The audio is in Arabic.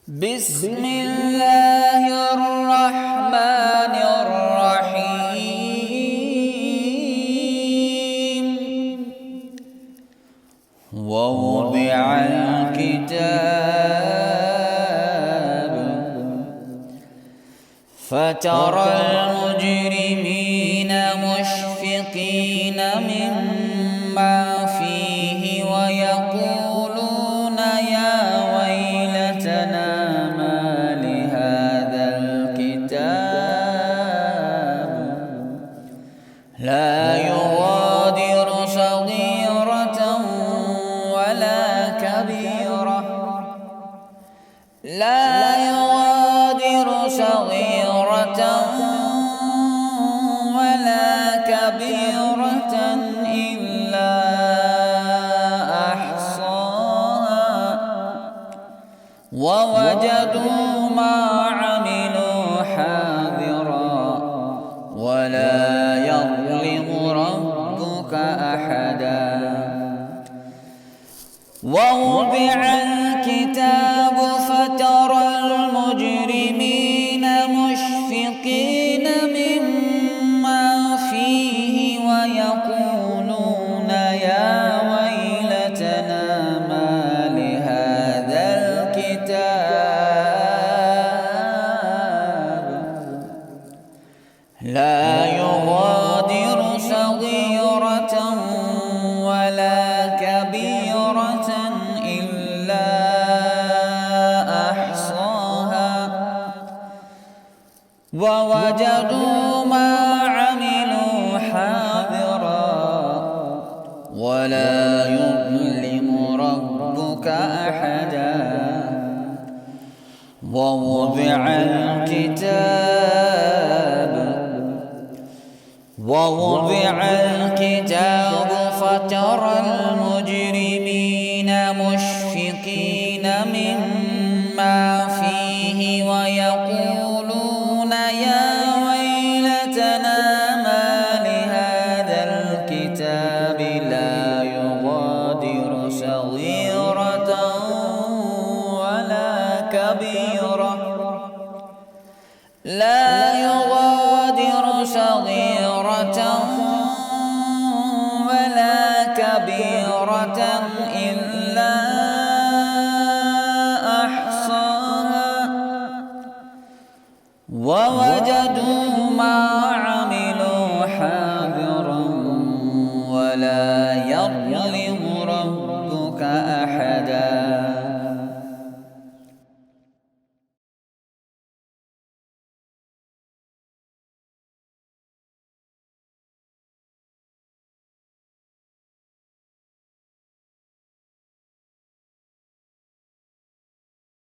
بسم الله الرحمن الرحيم. ووضع الكتاب فترى المجرمين مشفقين مما فيه ويقولون يا ويلتنا ما لهذا الكتاب لا يغادر صغيرة ولا كبيرة إلا أحصاها ووجدوا ما عملوا حاضرا ولا يظلم ربك أحدا. ووضع الكتاب فترى المجرمين مشفقين مما فيه ويقولون يا ويلتنا ما لهذا الكتاب لا يغادر صغيرة ولا كبيرة إلا أحصاها ووجدوا ما عملوا حاضرا ولا يظلم ربك أحدا. ووضع الكتاب فترى المجرمين مشفقين مما فيه ويقولون يا ويلتنا ما لهذا الكتاب لا يغادر صغيرة ولا كبيرة إلا أحصاها ووجدوا